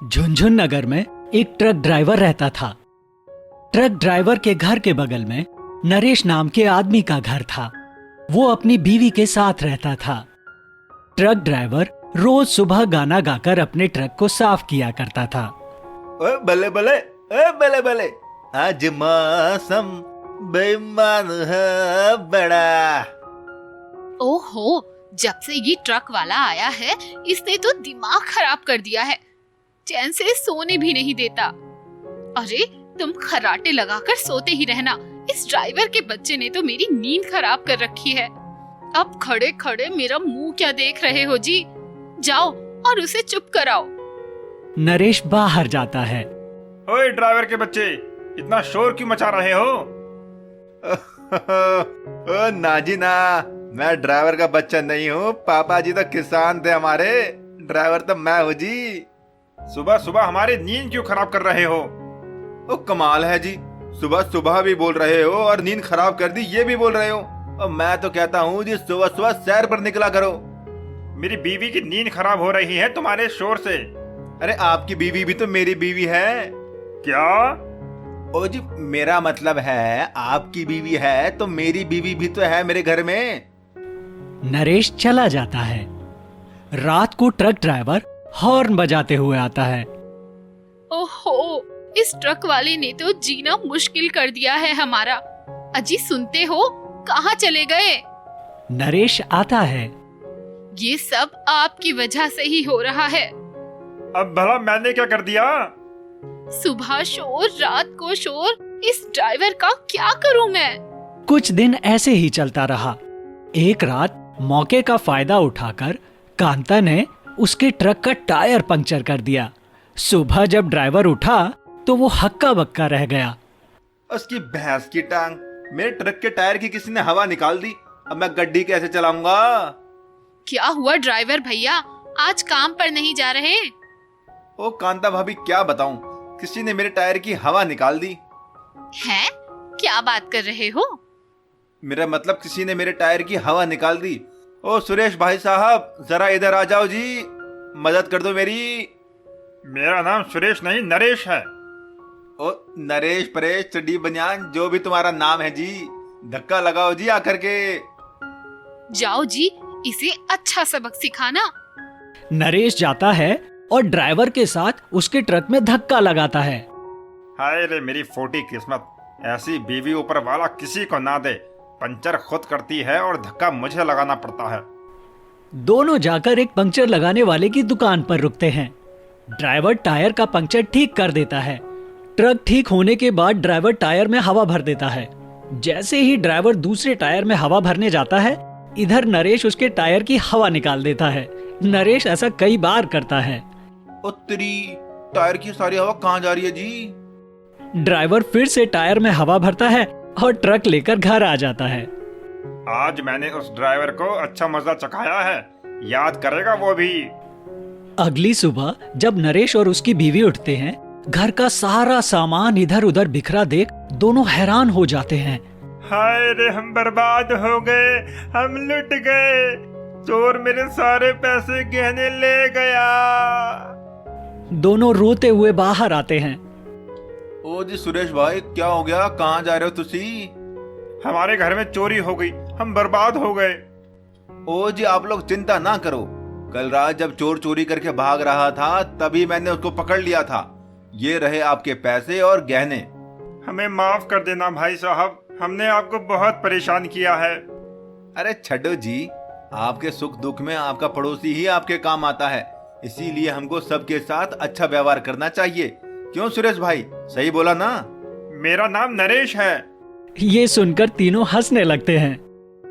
झुनझुन नगर में एक truck driver रहता था। ट्रक ड्राइवर के घर के बगल में नरेश नाम के आदमी का घर था। वो अपनी बीवी के साथ रहता था। ट्रक ड्राइवर रोज सुबह गाना गाकर अपने ट्रक को साफ किया करता था। ओए बले बले, ओए बले बले, आज मौसम बेईमान है बड़ा। ओहो, जब से ये ट्रक वाला आया है इसने तो दिमाग खराब कर दिया है। चैन से सोने भी नहीं देता। अरे तुम खर्राटे लगाकर सोते ही रहना। इस ड्राइवर के बच्चे ने तो मेरी नींद खराब कर रखी है। अब खड़े खड़े मेरा मुंह क्या देख रहे हो जी? जाओ और उसे चुप कराओ। नरेश बाहर जाता है। ओए ड्राइवर के बच्चे, इतना शोर क्यों मचा रहे हो? ओ नाजी ना, मैं ड्राइवर का बच्चा नहीं हूँ। पापा जी तो किसान थे हमारे, ड्राइवर तो मैं हूँ जी। सुबह सुबह हमारी नींद क्यों खराब कर रहे हो? ओ कमाल है जी, सुबह सुबह भी बोल रहे हो और नींद खराब कर दी ये भी बोल रहे हो। और मैं तो कहता हूँ जी सुबह सुबह सैर पर निकला करो। मेरी बीवी की नींद खराब हो रही है तुम्हारे शोर से। अरे आपकी बीवी भी तो मेरी बीवी है। क्या? ओ जी मेरा मतलब है आपकी बीवी है तो मेरी बीवी भी तो है मेरे घर में। नरेश चला जाता है। रात को ट्रक ड्राइवर हॉर्न बजाते हुए आता है। ओहो, इस ट्रक वाले ने तो जीना मुश्किल कर दिया है हमारा। अजी सुनते हो, कहाँ चले गए? नरेश आता है। ये सब आपकी वजह से ही हो रहा है। अब भला मैंने क्या कर दिया? सुबह शोर, रात को शोर, इस ड्राइवर का क्या करूं मैं? कुछ दिन ऐसे ही चलता रहा। एक रात मौके का फायदा उठाकर कांता ने उसके ट्रक का टायर पंक्चर कर दिया। सुबह जब ड्राइवर उठा तो वो हक्का बक्का रह गया। उसकी भैंस की टांग, मेरे ट्रक के टायर की किसी ने हवा निकाल दी। अब मैं गड्डी कैसे चलाऊंगा? क्या हुआ ड्राइवर भैया, आज काम पर नहीं जा रहे? ओ कांता भाभी क्या बताऊं, किसी ने मेरे टायर की हवा निकाल दी। हैं? क्या बात कर रहे हो? मेरा मतलब किसी ने मेरे टायर की हवा निकाल दी। ओ सुरेश भाई साहब जरा इधर आ जाओ जी, मदद कर दो मेरी। मेरा नाम सुरेश नहीं नरेश है। ओ नरेश परेश चड्डी बनियान जो भी तुम्हारा नाम है जी, धक्का लगाओ जी आकर के। जाओ जी, इसे अच्छा सबक सिखाना। नरेश जाता है और ड्राइवर के साथ उसके ट्रक में धक्का लगाता है। हाय रे मेरी फोटी किस्मत, ऐसी बीवी ऊपर वाला किसी को ना दे। पंचर खुद करती है और धक्का मुझे लगाना पड़ता है। दोनों जाकर एक पंक्चर लगाने वाले की दुकान पर रुकते हैं। ड्राइवर टायर का पंक्चर ठीक कर देता है। ट्रक ठीक होने के बाद ड्राइवर टायर में हवा भर देता है। जैसे ही ड्राइवर दूसरे टायर में हवा भरने जाता है, इधर नरेश उसके टायर की हवा निकाल देता है। नरेश ऐसा कई बार करता है। उत्तरी टायर की सारी हवा कहाँ जा रही है जी? ड्राइवर फिर से टायर में हवा भरता है और ट्रक लेकर घर आ जाता है। आज मैंने उस ड्राइवर को अच्छा मजा चखाया है, याद करेगा वो भी। अगली सुबह जब नरेश और उसकी बीवी उठते हैं, घर का सारा सामान इधर उधर बिखरा देख दोनों हैरान हो जाते हैं। हाय रे हम बर्बाद हो गए, हम लुट गए, चोर मेरे सारे पैसे गहने ले गया। दोनों रोते हुए बाहर आते हैं। ओ जी सुरेश भाई क्या हो गया, कहाँ जा रहे हो तुसी? हमारे घर में चोरी हो गई, हम बर्बाद हो गए। ओ जी आप लोग चिंता ना करो, कल रात जब चोर चोरी करके भाग रहा था तभी मैंने उसको पकड़ लिया था। ये रहे आपके पैसे और गहने। हमें माफ कर देना भाई साहब, हमने आपको बहुत परेशान किया है। अरे छड्डो जी, आपके सुख दुख में आपका पड़ोसी ही आपके काम आता है, इसीलिए हमको सबके साथ अच्छा व्यवहार करना चाहिए। क्यों सुरेश भाई, सही बोला ना? मेरा नाम नरेश है। ये सुनकर तीनों हंसने लगते हैं।